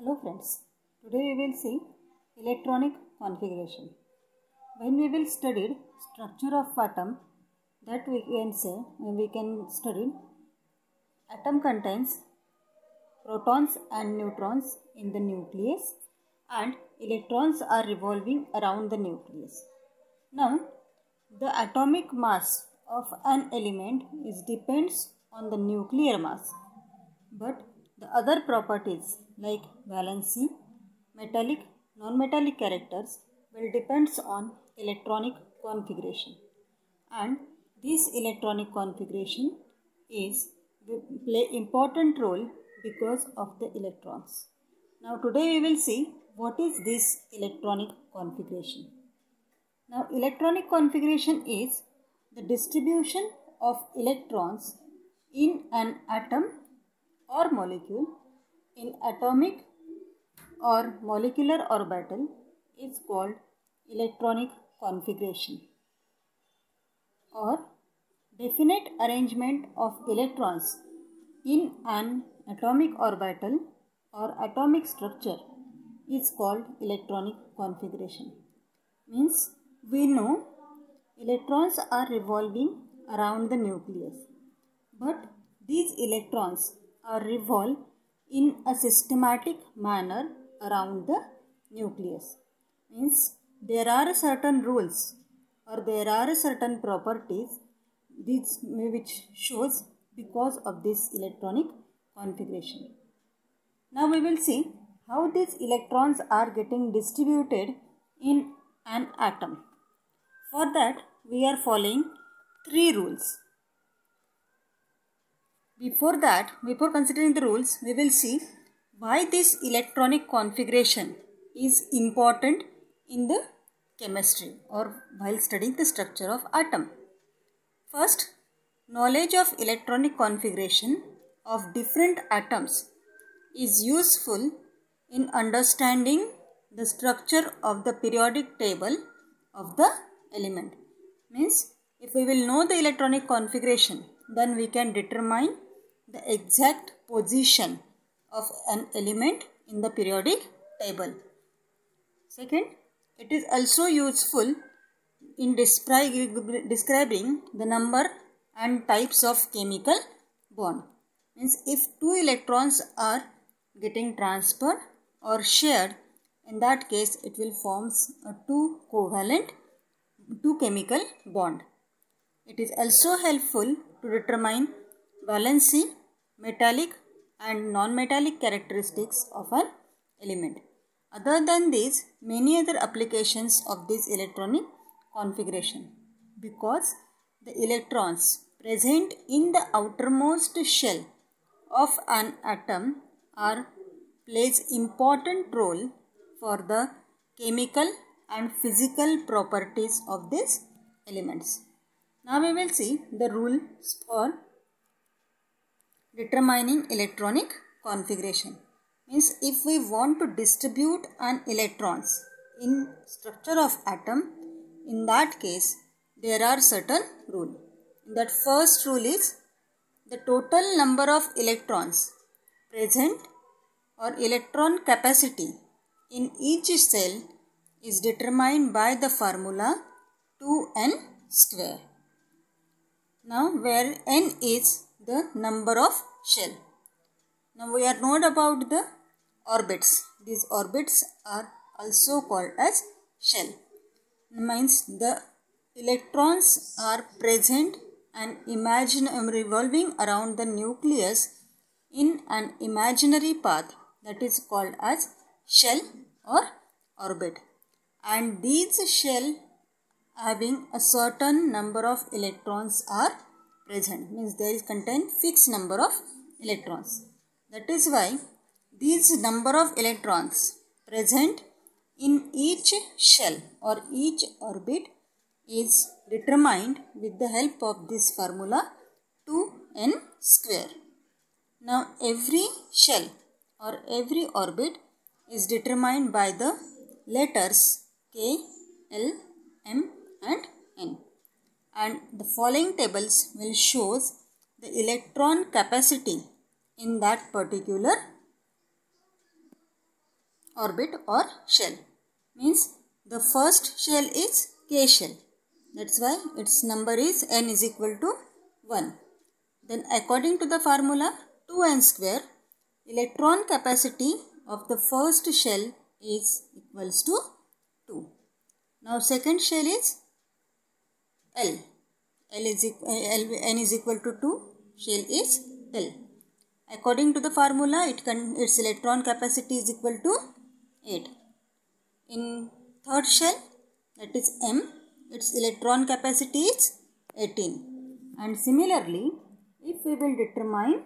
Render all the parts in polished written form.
Hello friends, today we will see electronic configuration. When we will study structure of atom, that we can study atom contains protons and neutrons in the nucleus and electrons are revolving around the nucleus. Now, the atomic mass of an element depends on the nuclear mass, but the other properties like valency, metallic, non-metallic characters will depends on electronic configuration, and this electronic configuration will play important role because of the electrons. Now today we will see what is this electronic configuration. Now electronic configuration is the distribution of electrons in an atom or molecule in atomic or molecular orbital is called electronic configuration, or definite arrangement of electrons in an atomic orbital or atomic structure is called electronic configuration. Means we know electrons are revolving around the nucleus, but these electrons are revolve in a systematic manner around the nucleus. Means there are certain rules or there are certain properties which shows because of this electronic configuration. Now we will see how these electrons are getting distributed in an atom. For that we are following three rules. Before considering the rules, we will see why this electronic configuration is important in the chemistry or while studying the structure of atom. First, knowledge of electronic configuration of different atoms is useful in understanding the structure of the periodic table of the element. Means if we will know the electronic configuration, then we can determine the exact position of an element in the periodic table. Second, it is also useful in describing the number and types of chemical bond. Means if two electrons are getting transferred or shared, in that case it will forms a two chemical bond. It is also helpful to determine valency, metallic and non-metallic characteristics of an element. Other than these, many other applications of this electronic configuration, because the electrons present in the outermost shell of an atom plays important role for the chemical and physical properties of these elements. Now we will see the rules for determining electronic configuration. Means if we want to distribute an electrons in structure of atom, in that case there are certain rules. That first rule is the total number of electrons present or electron capacity in each cell is determined by the formula 2n square. Now where n is the number of shell. Now we are known about the orbits. These orbits are also called as shell. Means the electrons are present and revolving around the nucleus in an imaginary path, that is called as shell or orbit. And these shell having a certain number of electrons are present. Means there is contain fixed number of electrons. That is why these number of electrons present in each shell or each orbit is determined with the help of this formula 2n square. Now every shell or every orbit is determined by the letters K, L, M and N. And the following tables will show the electron capacity in that particular orbit or shell. Means the first shell is K shell. That's why its number is n is equal to 1. Then according to the formula 2n square, electron capacity of the first shell is equals to 2. Now second shell is L. N is equal to 2. Shell is L. According to the formula, its electron capacity is equal to 8. In third shell, that is M, its electron capacity is 18. And similarly, if we will determine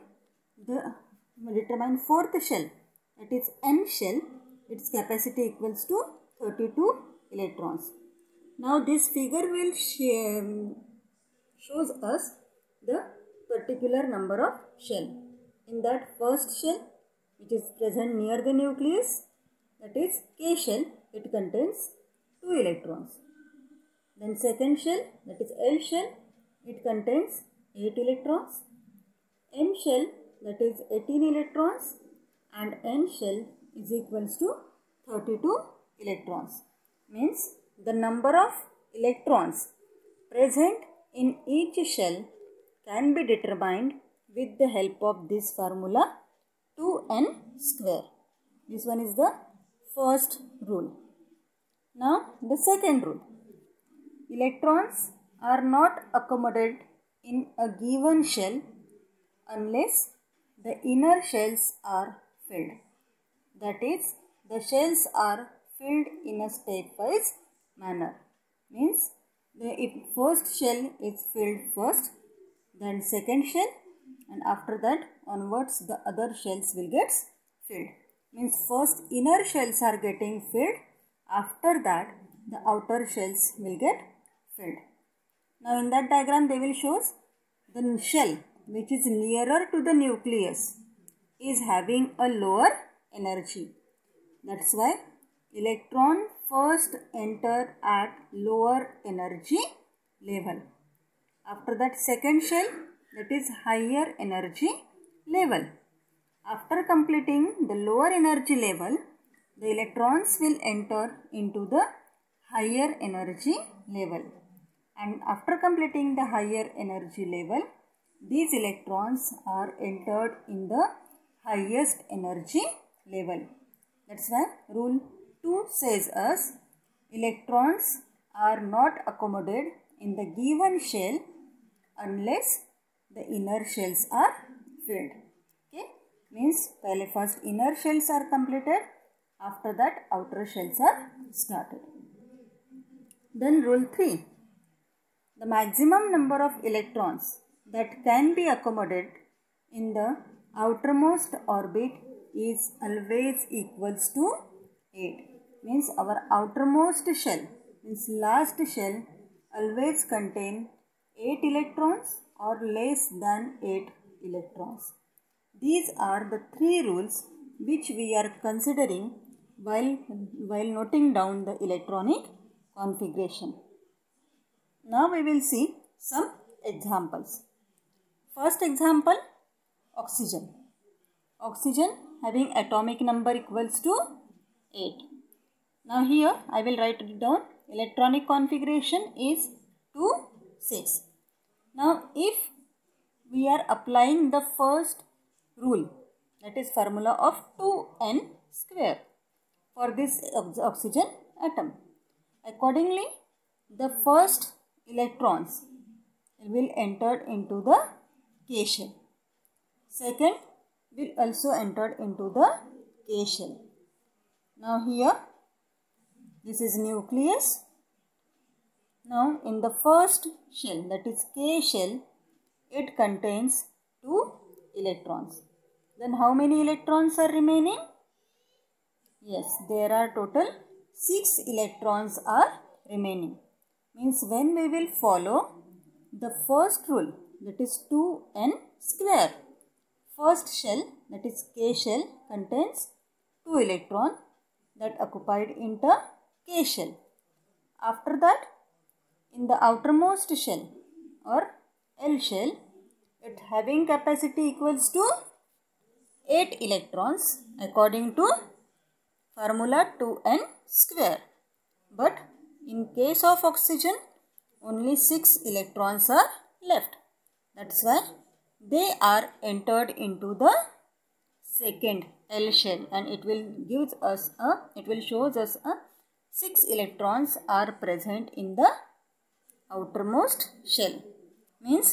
fourth shell, that is N shell, its capacity equals to 32 electrons. Now this figure will shows us the particular number of shell. In that first shell, which is present near the nucleus, that is K shell, it contains 2 electrons. Then second shell, that is L shell, it contains 8 electrons. M shell, that is 18 electrons, and N shell is equals to 32 electrons. Means the number of electrons present in each shell can be determined with the help of this formula 2n square. This one is the first rule. Now the second rule. Electrons are not accommodated in a given shell unless the inner shells are filled. That is, the shells are filled in a stepwise manner. Means the first shell is filled first, then second shell, and after that onwards the other shells will get filled. Means first inner shells are getting filled, after that the outer shells will get filled. Now in that diagram they will show the shell which is nearer to the nucleus is having a lower energy. That's why electron first enter at lower energy level. After that second shell, that is higher energy level. After completing the lower energy level, the electrons will enter into the higher energy level. And after completing the higher energy level, these electrons are entered in the highest energy level. That's why rule 2 says us electrons are not accommodated in the given shell unless the inner shells are filled. Okay, means first inner shells are completed, after that outer shells are started. Then rule 3. The maximum number of electrons that can be accommodated in the outermost orbit is always equals to 8. Means our outermost shell, means last shell, always contain 8 electrons or less than 8 electrons. These are the 3 rules which we are considering while noting down the electronic configuration. Now we will see some examples. First example, oxygen. Oxygen having atomic number equals to 8. Now here I will write it down. Electronic configuration is 2, 6. Now if we are applying the first rule, that is formula of 2n square for this oxygen atom, accordingly the first electrons will enter into the K shell. Second will also enter into the K shell. Now here this is nucleus. Now in the first shell, that is K shell, it contains 2 electrons. Then how many electrons are remaining? Yes, there are total 6 electrons are remaining. Means when we will follow the first rule, that is 2n square, first shell, that is K shell, contains 2 electrons that occupied in the K shell. After that, in the outermost shell or L shell, it having capacity equals to 8 electrons according to formula 2n square. But in case of oxygen, only 6 electrons are left. That's why they are entered into the second L shell, and it will shows us 6 electrons are present in the outermost shell. Means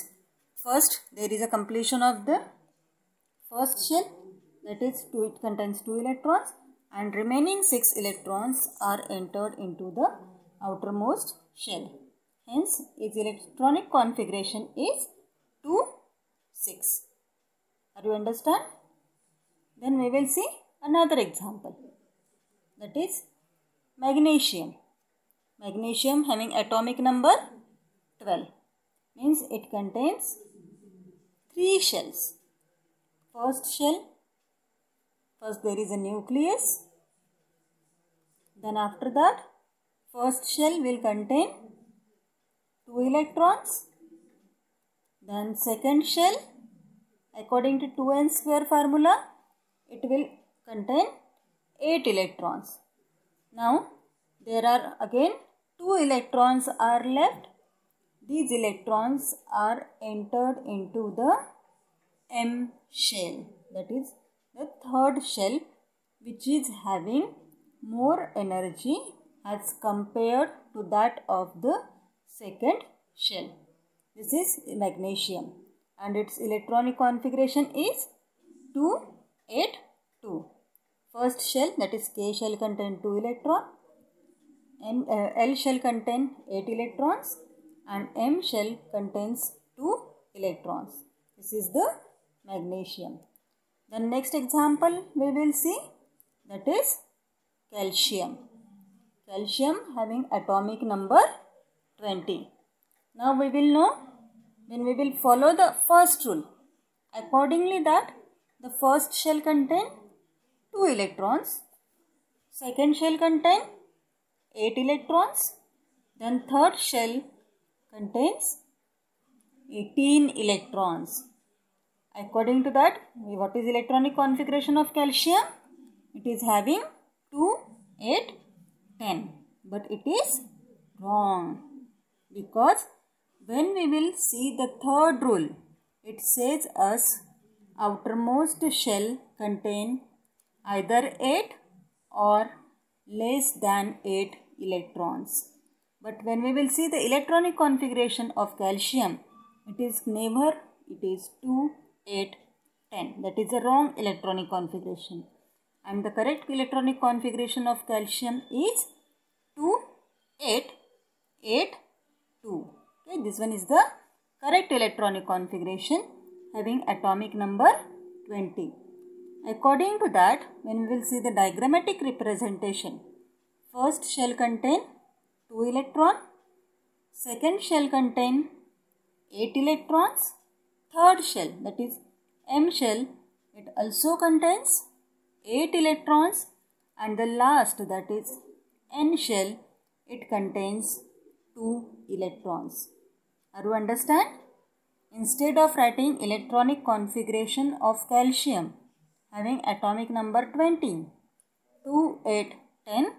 first there is a completion of the first shell, that is it contains 2 electrons, and remaining 6 electrons are entered into the outermost shell. Hence its electronic configuration is 2, 6. Are you understand? Then we will see another example, that is magnesium. Magnesium having atomic number 12, means it contains 3 shells. First there is a nucleus. Then after that, first shell will contain 2 electrons. Then second shell, according to 2n square formula, it will contain 8 electrons. Now there are again 2 electrons are left. These electrons are entered into the M shell, that is the third shell, which is having more energy as compared to that of the second shell. This is magnesium, and its electronic configuration is 2, 8, 2. First shell, that is K shell, contain 2 electrons, and L shell contain 8 electrons, and M shell contains 2 electrons. This is the magnesium. The next example we will see, that is calcium. Calcium having atomic number 20. Now we will know, when we will follow the first rule, accordingly that the first shell contain 2 electrons, second shell contain 8 electrons, then third shell contains 18 electrons. According to that, what is electronic configuration of calcium? It is having 2, 8, 10. But it is wrong, because when we will see the third rule, it says us outermost shell contain either 8 or less than 8 electrons. But when we will see the electronic configuration of calcium, it is 2, 8, 10. That is a wrong electronic configuration. And the correct electronic configuration of calcium is 2, 8, 8, 2. Okay, this one is the correct electronic configuration having atomic number 20. According to that, when we will see the diagrammatic representation, first shell contain 2 electrons, second shell contain 8 electrons, third shell, that is M shell, it also contains 8 electrons, and the last, that is N shell, it contains 2 electrons. Are you understand? Instead of writing electronic configuration of calcium having atomic number 20, 2, 8, 10,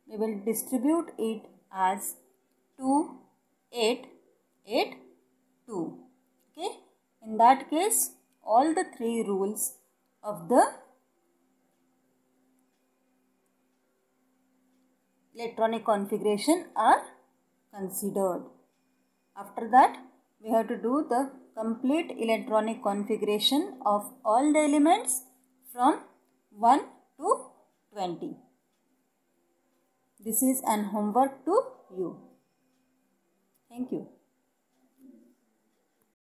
we will distribute it as 2, 8, 8, 2. Okay? In that case, all the 3 rules of the electronic configuration are considered. After that, we have to do the complete electronic configuration of all the elements from 1 to 20. This is an homework to you. Thank you.